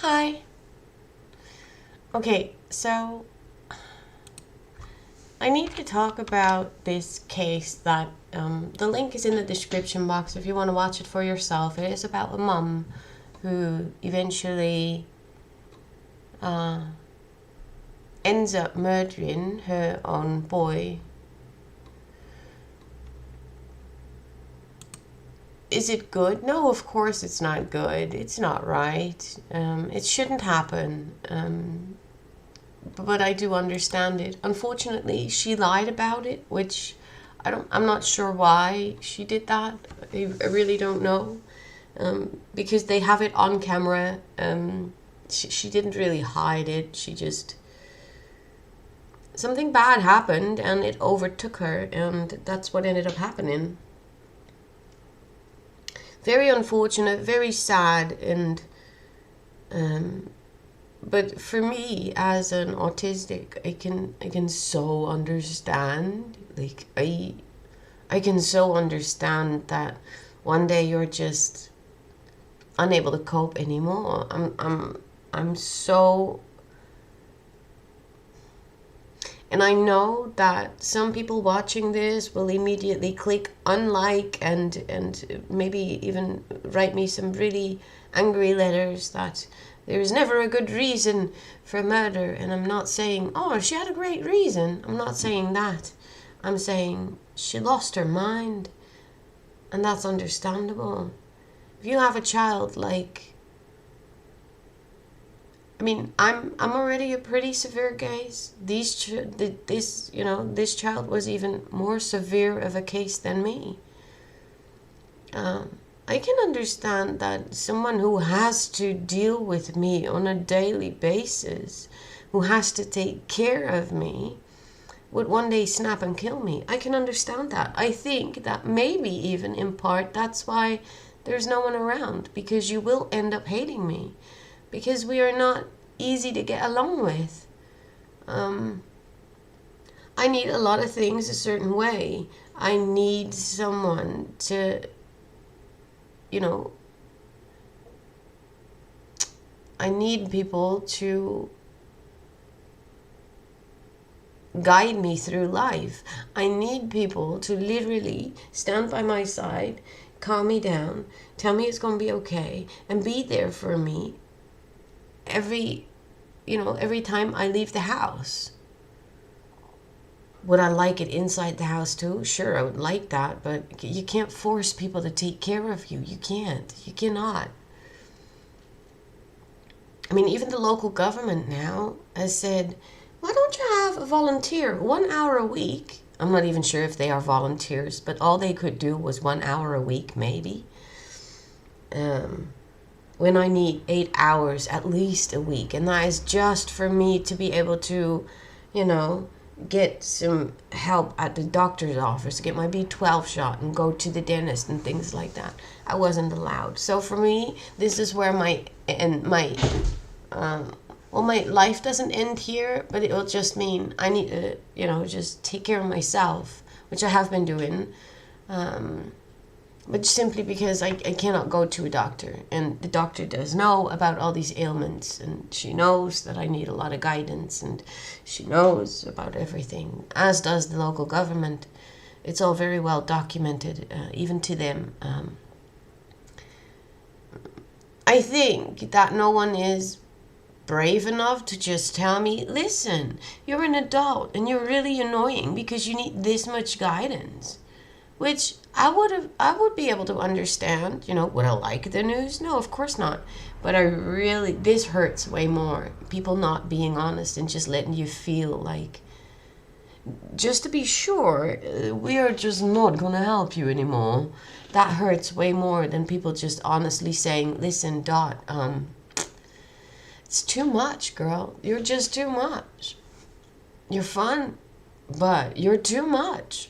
Hi. Okay, so I need to talk about this case that the link is in the description box if you want to watch it for yourself. It is about a mom who eventually ends up murdering her own boy. Is it good? No, of course it's not good. It's not right. It shouldn't happen. But I do understand it. Unfortunately, she lied about it, which I'm not sure why she did that. I really don't know. Because they have it on camera. She didn't really hide it. She just, something bad happened and it overtook her, and that's what ended up happening. Very unfortunate, very sad, and but for me as an autistic, I can so understand. Like I can so understand that one day you're just unable to cope anymore. I'm so, and I know that some people watching this will immediately click unlike and maybe even write me some really angry letters that there's never a good reason for murder. And I'm not saying, oh, she had a great reason. I'm not saying that. I'm saying she lost her mind, and that's understandable. If you have a child like, I mean, I'm already a pretty severe case. This child was even more severe of a case than me. I can understand that someone who has to deal with me on a daily basis, who has to take care of me, would one day snap and kill me. I can understand that. I think that maybe even in part that's why there's no one around, because you will end up hating me, because we are not easy to get along with. I need a lot of things a certain way. I need someone to, I need people to guide me through life. I need people to literally stand by my side, calm me down, tell me it's going to be okay, and be there for me every time I leave the house. Would I like it inside the house too? Sure, I would like that, but you can't force people to take care of you. You can't. You cannot. I mean, even the local government now has said, why don't you have a volunteer 1 hour a week? I'm not even sure if they are volunteers, but all they could do was 1 hour a week, maybe. When I need 8 hours at least a week, and that is just for me to be able to, get some help at the doctor's office, get my B12 shot and go to the dentist and things like that. I wasn't allowed. So for me, this is where my life doesn't end here, but it will just mean I need to, just take care of myself, which I have been doing. But simply because I cannot go to a doctor, and the doctor does know about all these ailments, and she knows that I need a lot of guidance, and she knows about everything, as does the local government. It's all very well documented, even to them. I think that no one is brave enough to just tell me, listen, you're an adult and you're really annoying because you need this much guidance. Which I would be able to understand. Would I like the news? No, of course not. But this hurts way more. People not being honest and just letting you feel like, just to be sure, we are just not going to help you anymore. That hurts way more than people just honestly saying, listen, Dot, it's too much, girl. You're just too much. You're fun, but you're too much.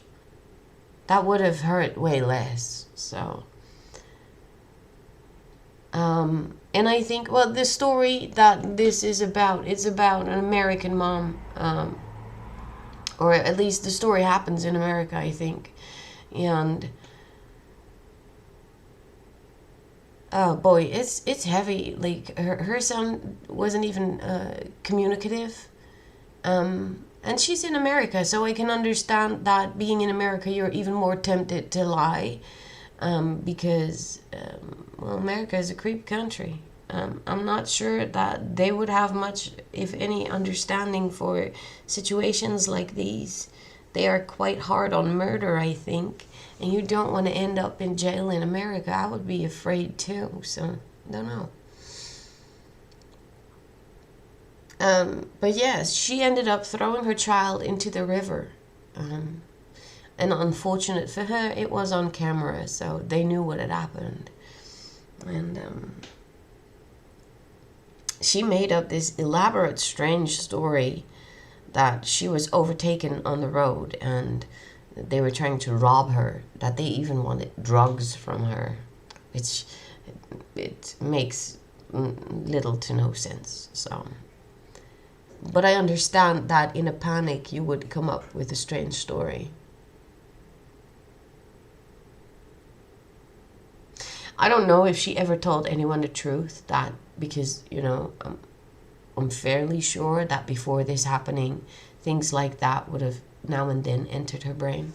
That would have hurt way less. So, and I think, well, the story that this is about, it's about an American mom, or at least the story happens in America, I think. And Oh boy, it's heavy. Like her son wasn't even communicative. And she's in America, so I can understand that being in America, you're even more tempted to lie, because well, America is a creep country. I'm not sure that they would have much, if any, understanding for situations like these. They are quite hard on murder, I think, and you don't want to end up in jail in America. I would be afraid too, so I don't know. But yes, she ended up throwing her child into the river. Um, and unfortunate for her, it was on camera, so they knew what had happened. And she made up this elaborate, strange story that she was overtaken on the road and they were trying to rob her, that they even wanted drugs from her. It makes little to no sense. So, but I understand that in a panic you would come up with a strange story. I don't know if she ever told anyone the truth, that because, I'm fairly sure that before this happening, things like that would have now and then entered her brain.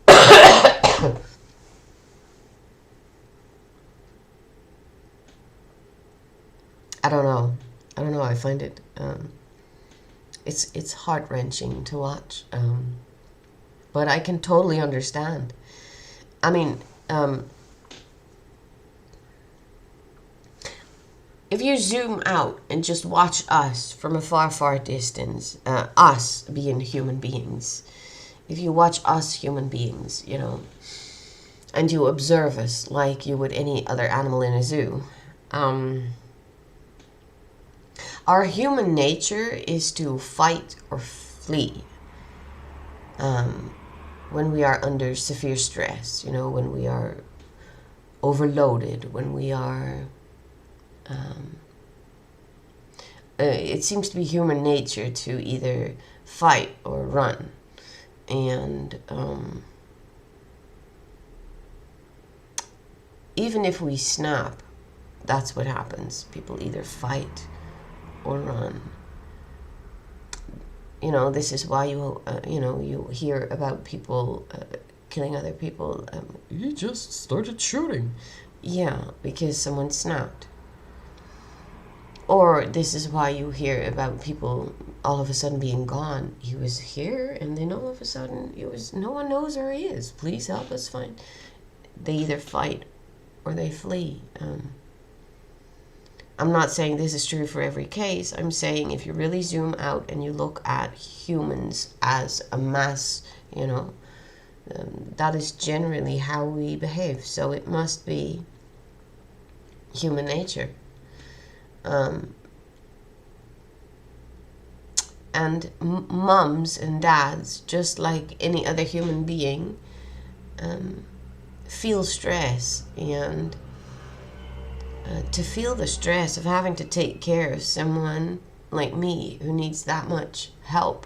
I don't know. I find it it's heart wrenching to watch, but I can totally understand. I mean, if you zoom out and just watch us from a far, far distance, us being human beings, if you watch us human beings, and you observe us like you would any other animal in a zoo, our human nature is to fight or flee when we are under severe stress, when we are overloaded, when we are... it seems to be human nature to either fight or run. And even if we snap, that's what happens. People either fight or run. This is why you hear about people killing other people. He just started shooting. Yeah, because someone snapped. Or this is why you hear about people all of a sudden being gone. He was here, and then all of a sudden no one knows where he is. Please help us find. They either fight or they flee. I'm not saying this is true for every case. I'm saying if you really zoom out and you look at humans as a mass, that is generally how we behave. So it must be human nature. And mums and dads, just like any other human being, feel stress, and to feel the stress of having to take care of someone like me who needs that much help.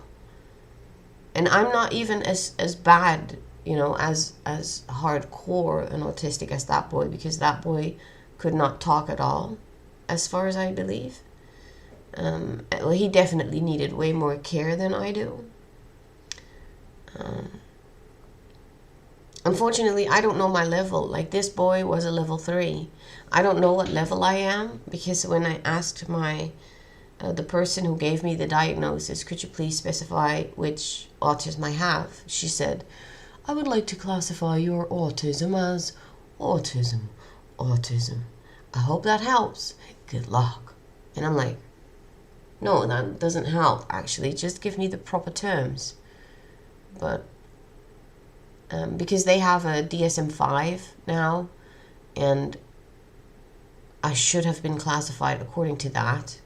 And I'm not even as bad, as hardcore and autistic as that boy, because that boy could not talk at all, as far as I believe. Well, he definitely needed way more care than I do. Unfortunately, I don't know my level. Like, this boy was a level 3. I don't know what level I am, because when I asked the person who gave me the diagnosis, could you please specify which autism I have? She said, I would like to classify your autism as autism. I hope that helps. Good luck. And I'm like, no, that doesn't help, actually. Just give me the proper terms. But because they have a DSM-5 now, and I should have been classified according to that.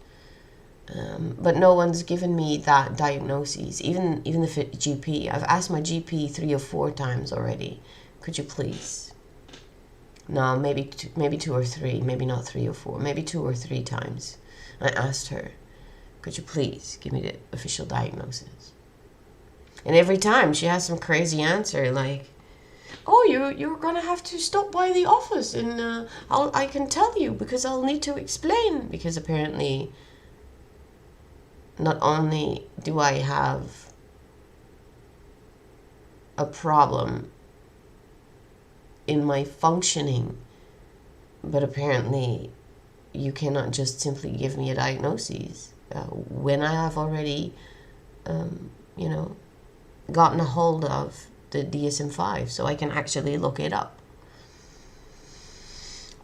But no one's given me that diagnosis, even the GP. I've asked my GP 3 or 4 times already. Could you please? No, maybe 2 or 3, maybe not 3 or 4, maybe 2 or 3 times. I asked her, could you please give me the official diagnosis? And every time she has some crazy answer, like, oh, you're gonna have to stop by the office, and I can tell you because I'll need to explain, because apparently not only do I have a problem in my functioning, but apparently you cannot just simply give me a diagnosis when I have already, you know, gotten a hold of the DSM-5, so I can actually look it up.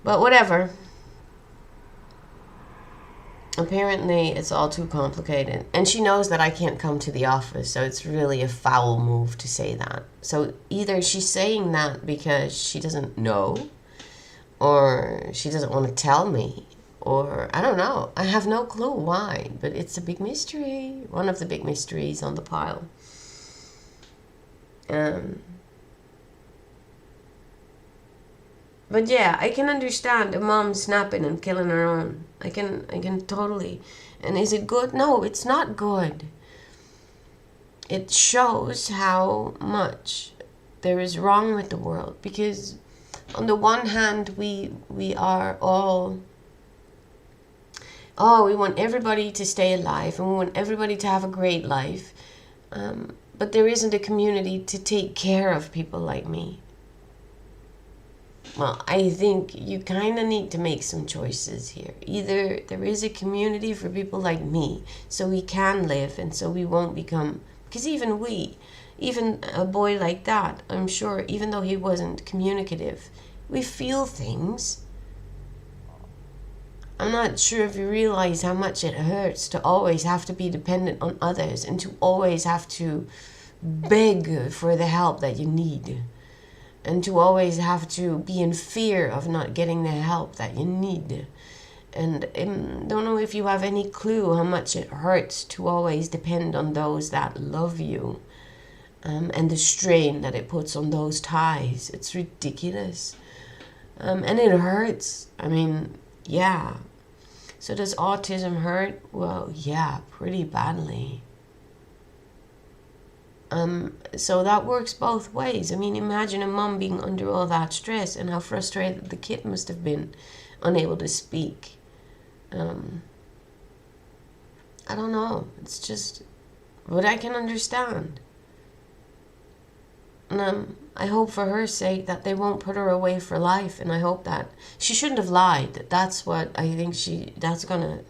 But whatever. Apparently, it's all too complicated. And she knows that I can't come to the office, so it's really a foul move to say that. So either she's saying that because she doesn't know, or she doesn't want to tell me, or I don't know. I have no clue why, but it's a big mystery. One of the big mysteries on the pile. But yeah, I can understand a mom snapping and killing her own. I can totally. And is it good? No, it's not good. It shows how much there is wrong with the world, because on the one hand we are all, oh, we want everybody to stay alive and we want everybody to have a great life, but there isn't a community to take care of people like me. Well, I think you kind of need to make some choices here. Either there is a community for people like me, so we can live and so we won't become, because even a boy like that, I'm sure, even though he wasn't communicative, we feel things. I'm not sure if you realize how much it hurts to always have to be dependent on others and to always have to beg for the help that you need. And to always have to be in fear of not getting the help that you need. And don't know if you have any clue how much it hurts to always depend on those that love you. And the strain that it puts on those ties. It's ridiculous. And it hurts. I mean, yeah. So does autism hurt? Well, yeah, pretty badly. So that works both ways. I mean, imagine a mom being under all that stress and how frustrated the kid must have been, unable to speak. I don't know. It's just what I can understand. And I hope for her sake that they won't put her away for life. And I hope that she shouldn't have lied. That's what I think that's gonna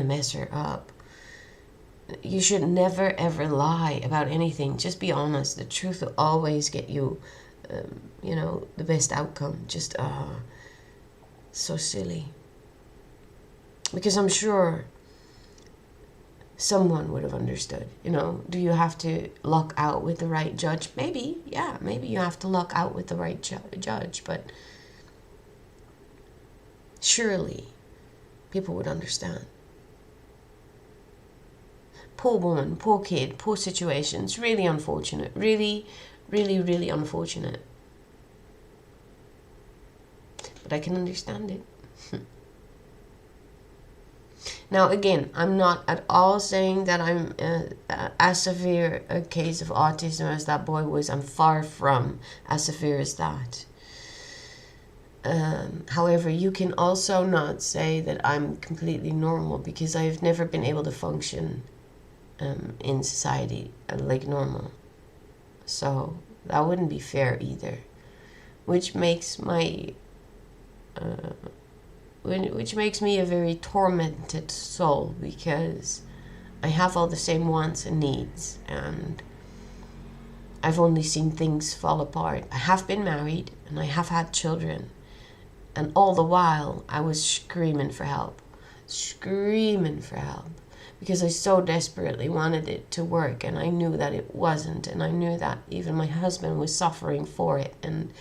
mess her up. You should never ever lie about anything. Just be honest. The truth will always get you, the best outcome. Just, so silly. Because I'm sure someone would have understood. Do you have to luck out with the right judge? Maybe, yeah. Maybe you have to luck out with the right judge. But surely people would understand. Poor woman, poor kid, poor situation. It's really unfortunate. Really, really, really unfortunate. But I can understand it. Now, again, I'm not at all saying that I'm as severe a case of autism as that boy was. I'm far from as severe as that. However, you can also not say that I'm completely normal, because I've never been able to function in society like normal. So that wouldn't be fair either, which makes me a very tormented soul, because I have all the same wants and needs, and I've only seen things fall apart. I have been married and I have had children, and all the while I was screaming for help, because I so desperately wanted it to work, and I knew that it wasn't, and I knew that even my husband was suffering for it, and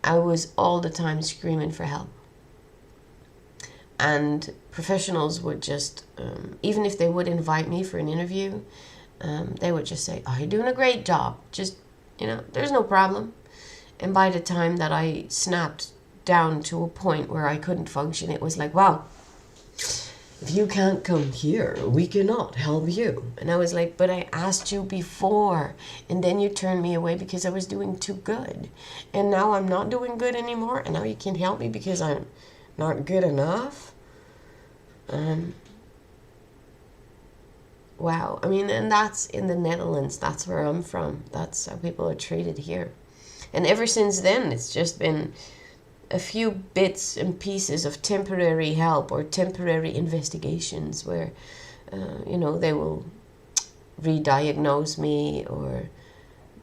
I was all the time screaming for help. And professionals would just, even if they would invite me for an interview, they would just say, oh, you're doing a great job, just, there's no problem. And by the time that I snapped down to a point where I couldn't function, it was like, wow, if you can't come here, we cannot help you. And I was like, but I asked you before, and then you turned me away because I was doing too good. And now I'm not doing good anymore, and now you can't help me because I'm not good enough. Wow. I mean, and that's in the Netherlands. That's where I'm from. That's how people are treated here. And ever since then, it's just been a few bits and pieces of temporary help or temporary investigations where, they will re-diagnose me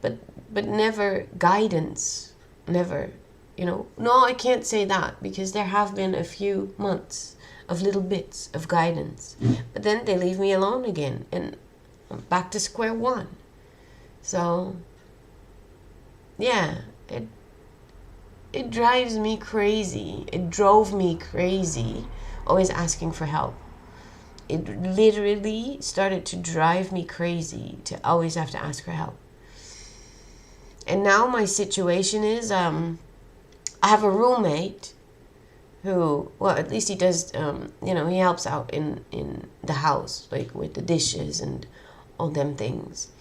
but never guidance, never, No, I can't say that because there have been a few months of little bits of guidance, but then they leave me alone again and I'm back to square one. So, yeah, it drives me crazy. It drove me crazy, always asking for help. It literally started to drive me crazy to always have to ask for help. And now my situation is, I have a roommate who, well, at least he does, he helps out in the house, like with the dishes and all them things.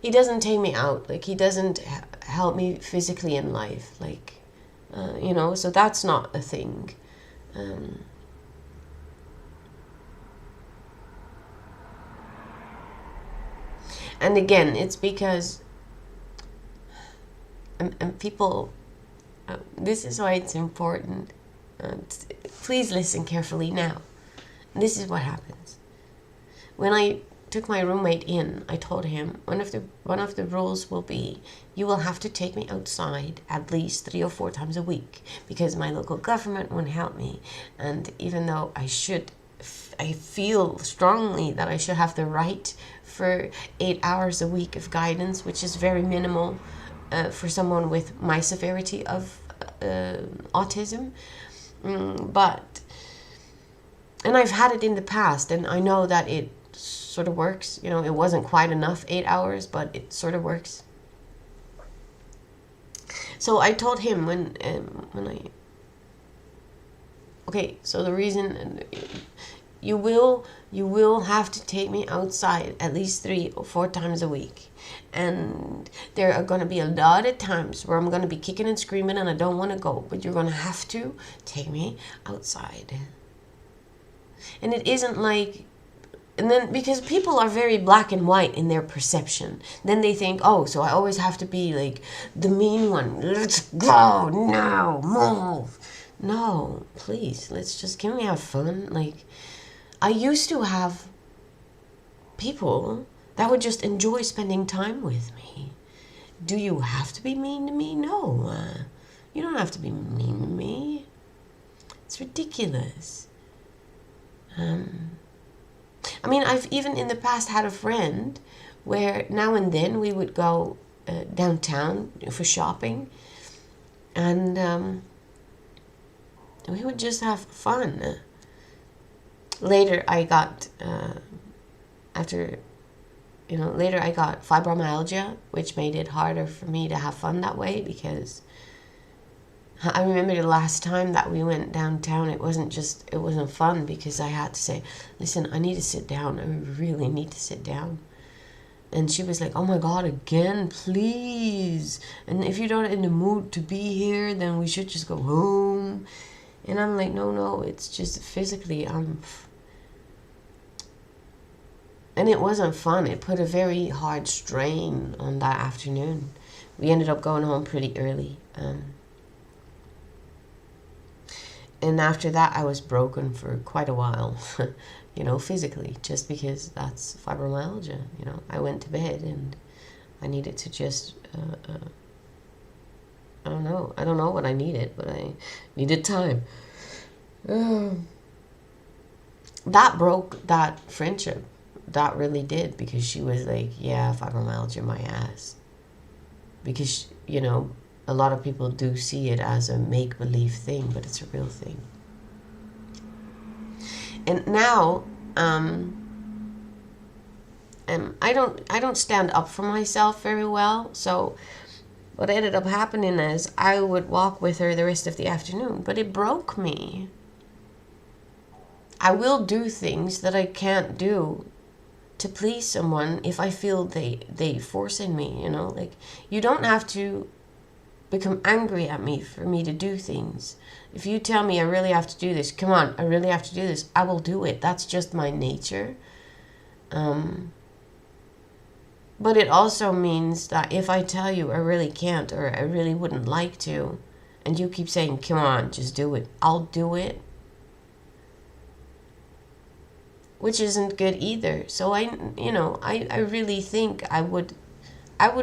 He doesn't take me out, like he doesn't help me physically in life, like, so that's not a thing. And again, it's because, and people, this is why it's important. Please listen carefully now. This is what happens. When I took my roommate in, I told him one of the rules will be you will have to take me outside at least 3 or 4 times a week because my local government won't help me. And even though I feel strongly that I should have the right for 8 hours a week of guidance, which is very minimal for someone with my severity of autism. And I've had it in the past, and I know that it sort of works. It wasn't quite enough 8 hours, but it sort of works. So I told him so the reason you will have to take me outside at least 3 or 4 times a week. And there are going to be a lot of times where I'm going to be kicking and screaming and I don't want to go, but you're going to have to take me outside. And it isn't like, and then because people are very black and white in their perception, then they think, oh, so I always have to be like the mean one. Let's go now, move. No, please, can we have fun? Like, I used to have people that would just enjoy spending time with me. Do you have to be mean to me? No, you don't have to be mean to me. It's ridiculous. I've even in the past had a friend where now and then we would go downtown for shopping, and we would just have fun. Later I got later I got fibromyalgia, which made it harder for me to have fun that way, because I remember the last time that we went downtown, it wasn't fun because I had to say, listen, I need to sit down. I really need to sit down. And she was like, oh my God, again, please. And if you're not in the mood to be here, then we should just go home. And I'm like, no, it's just physically, and it wasn't fun. It put a very hard strain on that afternoon. We ended up going home pretty early. And after that, I was broken for quite a while, physically, just because that's fibromyalgia. I went to bed and I needed to just, I don't know what I needed, but I needed time. That broke that friendship. That really did, because she was like, yeah, fibromyalgia, my ass. Because, a lot of people do see it as a make-believe thing, but it's a real thing. And now, I don't stand up for myself very well. So what ended up happening is I would walk with her the rest of the afternoon, but it broke me. I will do things that I can't do to please someone if I feel they forcing me, you know? Like, you don't have to become angry at me for me to do things. If you tell me I really have to do this, come on, I really have to do this, I will do it. That's just my nature. But it also means that if I tell you I really can't or I really wouldn't like to, and you keep saying, come on, just do it, I'll do it. Which isn't good either. So I really think I would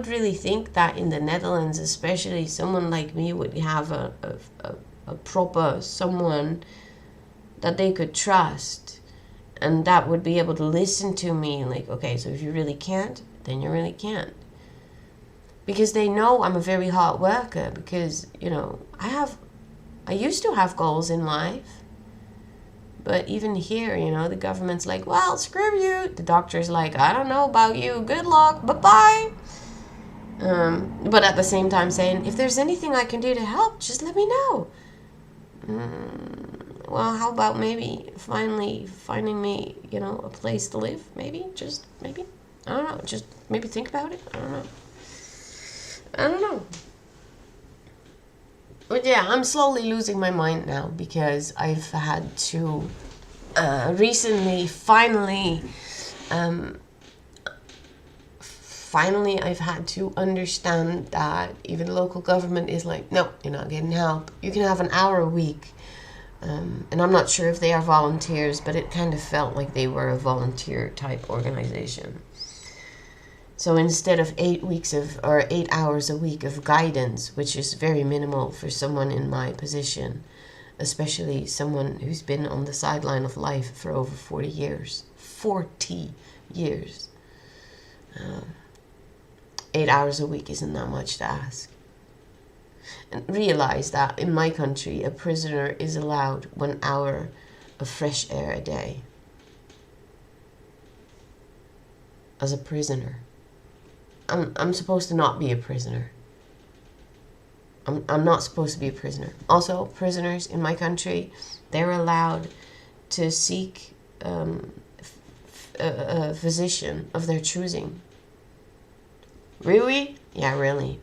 really think that in the Netherlands, especially, someone like me would have a proper someone that they could trust, and that would be able to listen to me. Like, okay, so if you really can't, then you really can't. Because they know I'm a very hard worker, because, I used to have goals in life. But even here, the government's like, well, screw you. The doctor's like, I don't know about you. Good luck. Bye-bye. But at the same time saying, if there's anything I can do to help, just let me know. Well, how about maybe finally finding me, a place to live? Maybe. Just maybe. I don't know. Just maybe think about it. I don't know. But yeah, I'm slowly losing my mind now, because I've had to recently, finally, I've had to understand that even local government is like, no, you're not getting help. You can have an hour a week. And I'm not sure if they are volunteers, but it kind of felt like they were a volunteer type organization. So instead of 8 hours a week of guidance, which is very minimal for someone in my position, especially someone who's been on the sideline of life for over 40 years. 40 years. 8 hours a week isn't that much to ask. And realize that in my country, a prisoner is allowed 1 hour of fresh air a day. As a prisoner. I'm supposed to not be a prisoner. I'm not supposed to be a prisoner. Also, prisoners in my country, they're allowed to seek a physician of their choosing. Really? Yeah, really.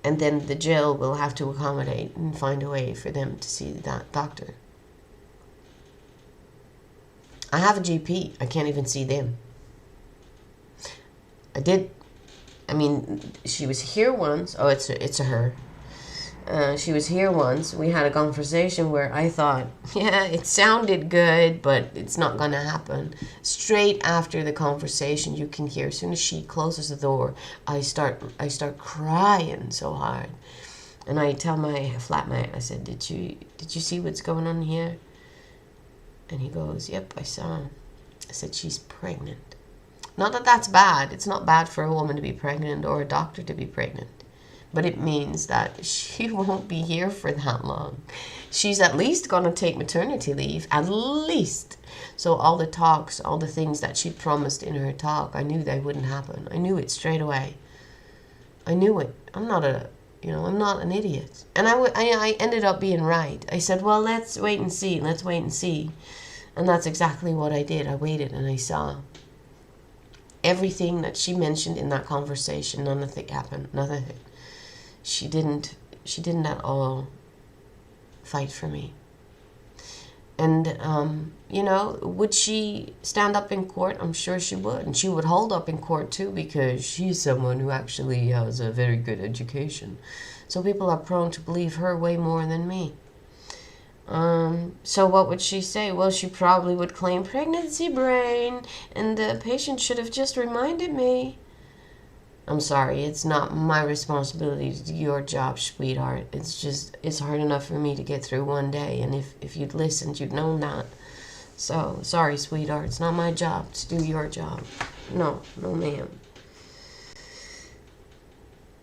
And then the jail will have to accommodate and find a way for them to see that doctor. I have a GP. I can't even see them. She was here once. Oh, it's a her. She was here once. We had a conversation where I thought, yeah, it sounded good, but it's not going to happen. Straight after the conversation, you can hear, as soon as she closes the door, I start crying so hard. And I tell my flatmate, I said, did you see what's going on here? And he goes, yep, I saw. I said, she's pregnant. Not that that's bad. It's not bad for a woman to be pregnant or a doctor to be pregnant. But it means that she won't be here for that long. She's at least going to take maternity leave. At least. So all the talks, all the things that she promised in her talk, I knew they wouldn't happen. I knew it straight away. I knew it. I'm not an idiot. And I ended up being right. I said, well, let's wait and see. Let's wait and see. And that's exactly what I did. I waited and I saw. Everything that she mentioned in that conversation, none of it happened. Nothing. She didn't at all fight for me. And, would she stand up in court? I'm sure she would. And she would hold up in court too, because she's someone who actually has a very good education. So people are prone to believe her way more than me. So what would she say? Well, she probably would claim pregnancy brain, and the patient should have just reminded me. I'm sorry, it's not my responsibility to do your job, sweetheart. It's hard enough for me to get through one day, and if you'd listened, you'd known that. So, sorry, sweetheart, it's not my job to do your job. No, ma'am.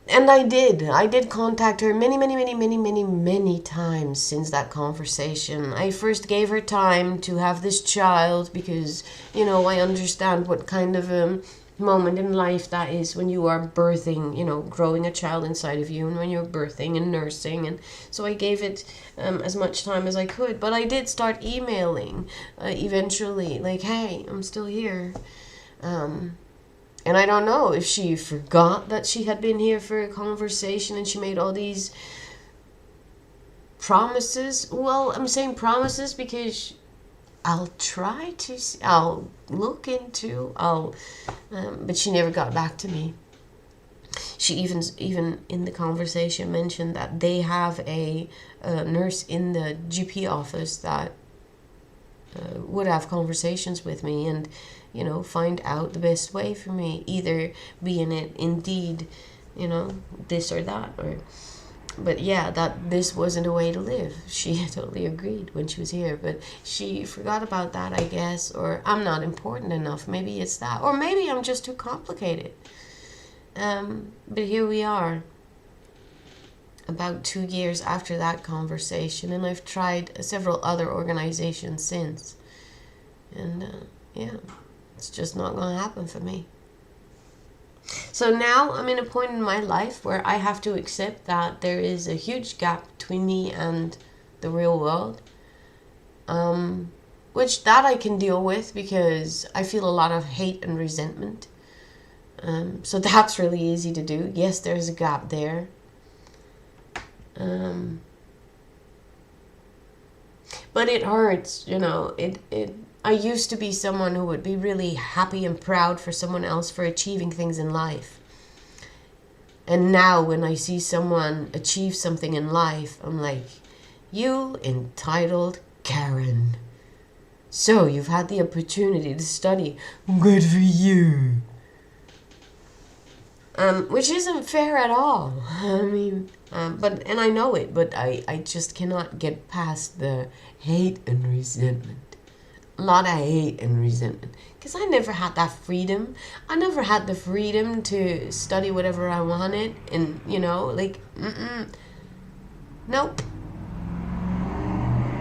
And I did contact her many times since that conversation. I first gave her time to have this child because, I understand what kind of moment in life that is when you are birthing, growing a child inside of you, and when you're birthing and nursing. And so I gave it as much time as I could, but I did start emailing eventually, like, hey, I'm still here. And I don't know if she forgot that she had been here for a conversation and she made all these promises. Well, I'm saying promises because I'll try to, I'll look into, but she never got back to me. She even in the conversation mentioned that they have a nurse in the GP office that would have conversations with me and, find out the best way for me, either being it indeed, this or that, but yeah, that this wasn't a way to live. She totally agreed when she was here, but she forgot about that, I guess, or I'm not important enough. Maybe it's that, or maybe I'm just too complicated. But here we are, about 2 years after that conversation, and I've tried several other organizations since, and yeah, it's just not going to happen for me. So now I'm in a point in my life where I have to accept that there is a huge gap between me and the real world, which that I can deal with because I feel a lot of hate and resentment. So that's really easy to do. Yes, there's a gap there. But it hurts, I used to be someone who would be really happy and proud for someone else for achieving things in life. And now when I see someone achieve something in life, I'm like, you entitled Karen. So you've had the opportunity to study. Good for you. Which isn't fair at all. I mean, and I know it, but I just cannot get past the hate and resentment. A lot of hate and resentment. Because I never had that freedom. I never had the freedom to study whatever I wanted. And, nope.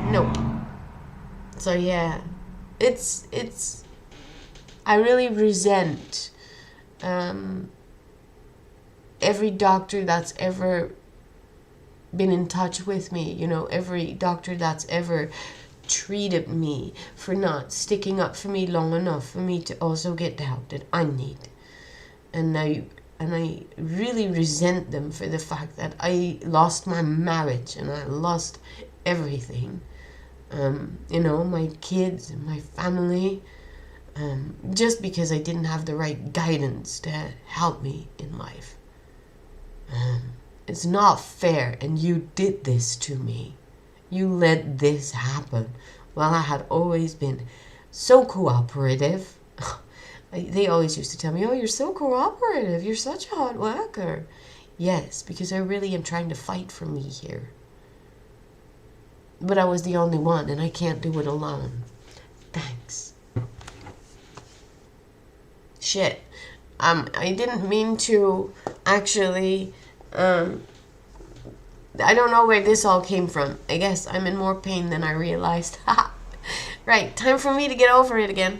Nope. So, yeah. It's I really resent every doctor that's ever been in touch with me, every doctor that's ever treated me for not sticking up for me long enough for me to also get the help that I need. And I really resent them for the fact that I lost my marriage and I lost everything. My kids and my family, just because I didn't have the right guidance to help me in life. It's not fair, and you did this to me. You let this happen while I had always been so cooperative. They always used to tell me, oh, you're so cooperative. You're such a hard worker. Yes, because I really am trying to fight for me here. But I was the only one, and I can't do it alone. Thanks. Shit. I didn't mean to actually... I don't know where this all came from. I guess I'm in more pain than I realized. Right, time for me to get over it again.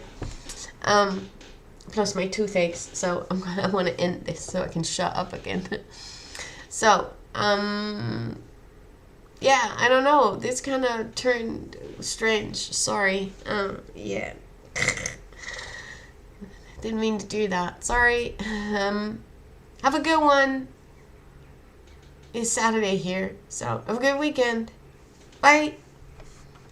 Plus my toothaches, so I want to end this so I can shut up again. So, yeah, I don't know. This kind of turned strange. Sorry. Yeah. Didn't mean to do that. Sorry. Have a good one. It's Saturday here, so have a good weekend. Bye.